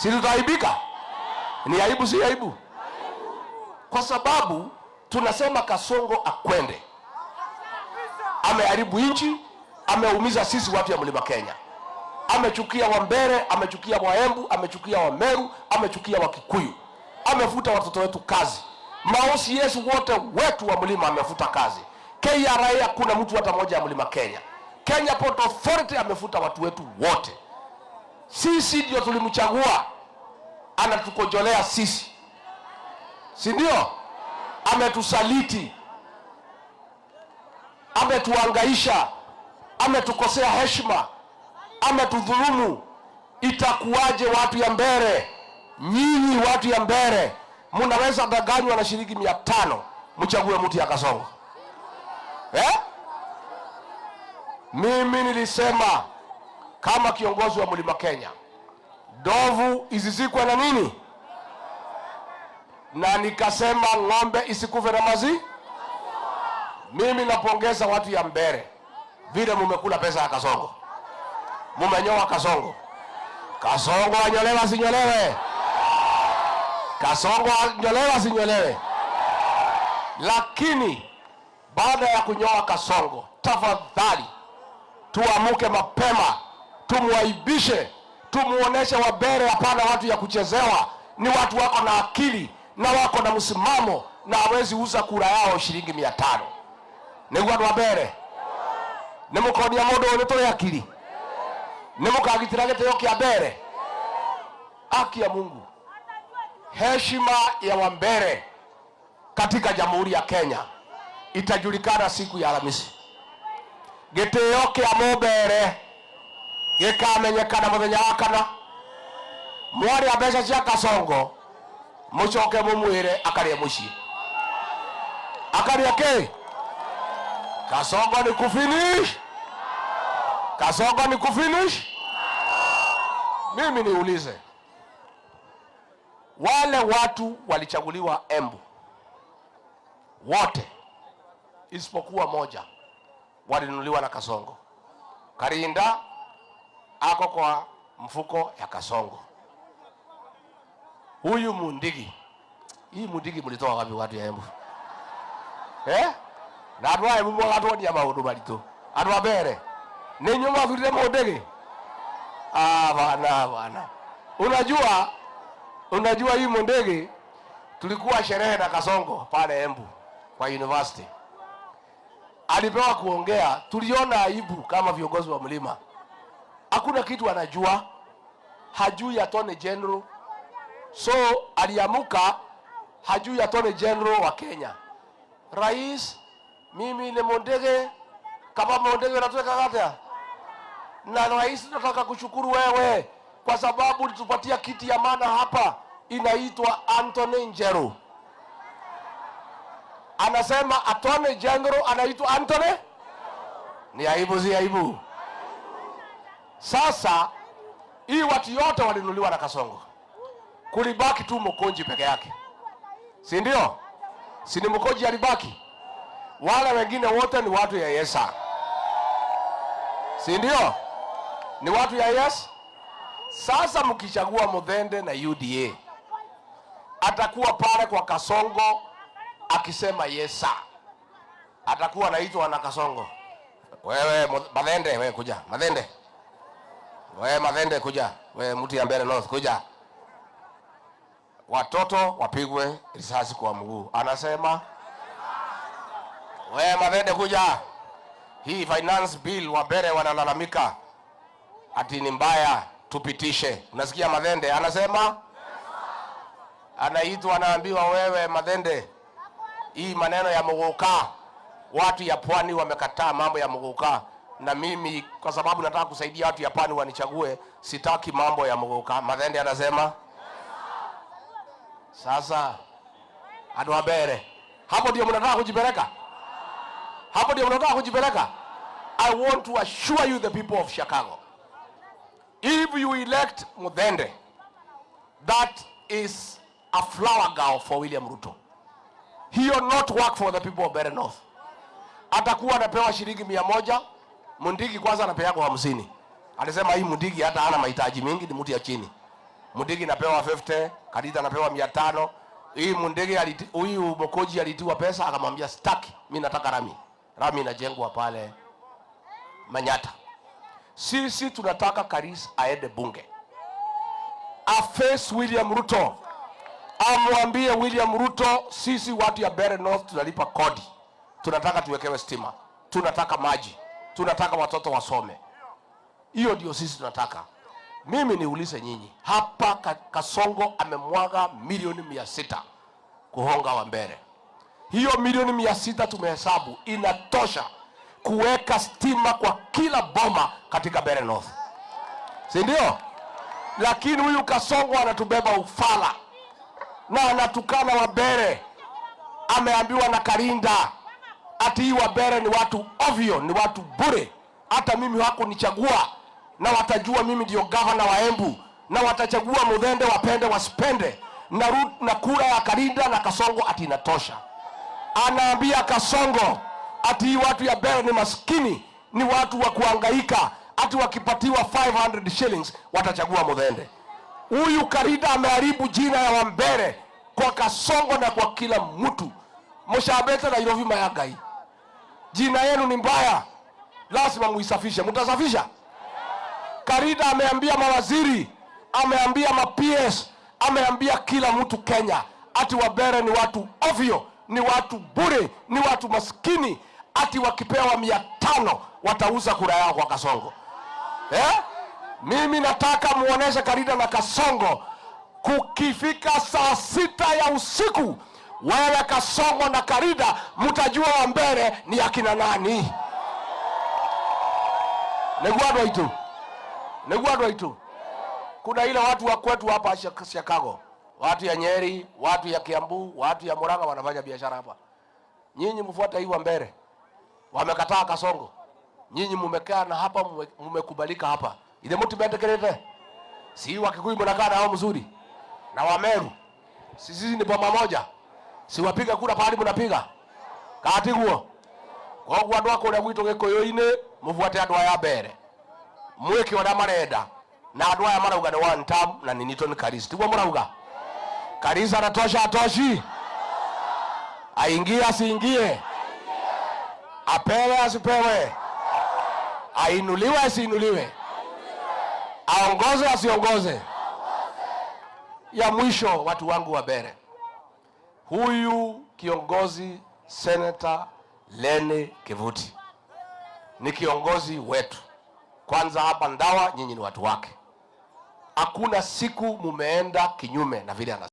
Si tutaibika? Ni aibu, si aibu? Kwa sababu tunasema Kasongo akwende. Ameharibu nchi, ameumiza sisi watu ya Mlima Kenya. Amechukia Wambere, amechukia Waembu, amechukia Wameru, amechukia Wakikuyu. Amefuta watoto wetu kazi. Maosi Yesu wote wetu wa mlima amefuta kazi. KRA hakuna mtu hata mmoja ya Mlima Kenya. Kenya Port Authority amefuta watu wetu wote. Sisi ndio tulimchagua, anatukojolea sisi. Si ndio? Ametusaliti, ametuangaisha, ametukosea heshima, ametudhulumu. Itakuwaje watu ya Mbere? Nyinyi watu ya Mbere mnaweza danganywa na shilingi 500 mchague mtu ya Kasongo? Mimi nilisema kama kiongozi wa Mlima Kenya, ndovu izizikwe na nini? Na nikasema ng'ombe isikufe na mazi. Mimi napongeza watu ya Mbere vile mumekula pesa ya Kasongo. Mumenyoa Kasongo. Kasongo anyolewa sinyolewe. Kasongo anyolewa sinyolewe. Lakini baada ya kunyoa Kasongo, tafadhali tuamuke mapema, tumuaibishe, tumuoneshe Wabere hapana watu ya kuchezewa, ni watu wako na akili na wako na msimamo na hawezi uza kura yao shilingi 500. Ni watu Wabere. Ni mukonia mundu ni tuli akili. Ni mukagitira gitio kia Mbere. Haki ya Mungu. Heshima ya Wambere katika Jamhuri ya Kenya itajulikana siku ya Alhamisi. Gitio kia Mbere gikamenyekana muthenya wa kana. Mwari a mbeca cia Kasongo mucoke mumwire akarie mucii. Akaria ke? Kasongo ni kufinish. Kasongo ni kufinish. Mimi niulize, wale watu walichaguliwa Embu wote isipokuwa moja walinunuliwa na Kasongo. Karinda ako kwa mfuko ya Kasongo. Huyu Mundigi, hii Mundigi mlitoa wapi watu ya Embu? Na adwa Embu watu ni ya maundu balitu. Adwa Mbere. Ni nyuma thurire Mundigi. Bana. Unajua hii Mundigi tulikuwa sherehe na Kasongo pale Embu kwa university. Alipewa kuongea, tuliona aibu kama viongozi wa mlima. Hakuna kitu anajua, hajui Attorney General. So aliamuka hajui Attorney General wa Kenya. Rais, mimi ni Mundigi, kama Mundigi unatuweka kata. Na rais, nataka kushukuru wewe kwa sababu ulitupatia kiti ya maana hapa, inaitwa Attorney General. Anasema Attorney General anaitwa Anthony. Ni aibu, si aibu? Sasa hii watu yote walinuliwa na Kasongo. Kulibaki tu Mukonji peke yake. Si ndio? Si ni Mukonji alibaki? Wale wengine wote ni watu ya Yesa. Si ndio? Ni watu ya Yes. Sasa mkichagua Muthende na UDA, atakuwa pale kwa Kasongo akisema Yesa. Atakuwa anaitwa na Kasongo. Wewe Muthende, wewe kuja. Muthende. Wewe Muthende kuja. Wewe mtu ya Mbere North kuja. Watoto wapigwe risasi kwa mguu. Anasema wewe Muthende kuja. Hii finance bill Wabere wanalalamika ati ni mbaya, tupitishe. Unasikia Muthende anasema? Anaitwa anaambiwa wewe Muthende, hii maneno ya Muguka, watu ya Pwani wamekataa mambo ya Muguka, na mimi kwa sababu nataka kusaidia watu ya Pwani wanichague, sitaki mambo ya Muguka. Muthende anasema? Sasa adu Wabere, hapo ndio mnataka kujipeleka? Hapo ndio mnataka kujipeleka? I want to assure you the people of Chicago, if you elect Muthende, that is a flower girl for William Ruto. He will not work for the people of Mbere North. Atakuwa anapewa shilingi 100, Mundigi kwanza anapewa 50. Alisema hii Mundigi hata hana mahitaji mengi, ni mtu ya chini. Mundigi napewa 50, Karida napewa 500. Hii Mundigi huyu Mokoji alitiwa pesa akamwambia staki, mimi nataka rami. Rami inajengwa pale Manyata. Sisi tunataka Karis aende bunge. Aface William Ruto. Amwambie William Ruto, sisi watu ya Mbeere North tunalipa kodi. Tunataka tuwekewe stima. Tunataka maji. Tunataka watoto wasome. Hiyo ndio sisi tunataka. Mimi niulize nyinyi, hapa Kasongo amemwaga milioni 600 kuhonga wa Mbeere. Hiyo milioni 600 tumehesabu inatosha kuweka stima kwa kila boma katika Mbeere North. Si ndio? Lakini huyu Kasongo anatubeba ufala na anatukana wa Mbeere. Ameambiwa na Karinda ati wa Mbeere ni watu ovyo, ni watu bure. Hata mimi wako nichagua na watajua mimi ndio gavana wa Embu, na watachagua Muthende wapende wasipende, na kura ya Karinda na Kasongo ati inatosha. Anaambia Kasongo ati watu ya Mbeere ni maskini, ni watu wa kuhangaika, ati wakipatiwa 500 shillings watachagua Muthende. Huyu Karinda ameharibu jina ya wa Mbeere kwa Kasongo na kwa kila mtu. Mshabete na Nairobi mayagai. Jina yenu ni mbaya. Lazima muisafishe. Mtasafisha? Karinda ameambia mawaziri, ameambia ma-PS, ameambia kila mtu Kenya ati wa Mbeere ni watu ovyo, ni watu bure, ni watu maskini, ati wakipewa 500 watauza kura yao kwa Kasongo. Mimi nataka muoneshe Karinda na Kasongo, kukifika saa 6 ya usiku, wewe Kasongo na Karinda mtajua wa Mbeere ni akina nani. Negwadwa itu. Negwadwa itu. Kuna ile watu wa kwetu hapa Chicago, watu ya Nyeri, watu ya Kiambu, watu ya Murang'a wanafanya biashara hapa. Nyinyi mfuata hii wa Mbeere. Wamekataa Kasongo. Nyinyi mumekaa na hapa, mmekubalika hapa. Ile mtu betekelete. Si Wakikuyu mnakaa nao mzuri. Na Wameru. Sisi ni boma moja. Si wapiga kura pale mnapiga. Kati huo. Kwa hiyo andũ akũrĩa gwitũ Gĩkũyũ-inĩ mũbuate andũ aya Mbeere. Mweke ũrĩa marenda. Na andũ aya marauga nĩ one term na nĩ Nitoni Karis. Tiguo mũrauga. Karis anatosha atoshi. Aingie asiingie. Apewe asipewe. Ainuliwe asiinuliwe. Aongoze asiongoze. Ya mwisho, watu wangu wa Mbeere. Huyu kiongozi Senator Lene Kivuti ni kiongozi wetu. Kwanza hapa Ndawa nyinyi ni watu wake. Hakuna siku mumeenda kinyume na vile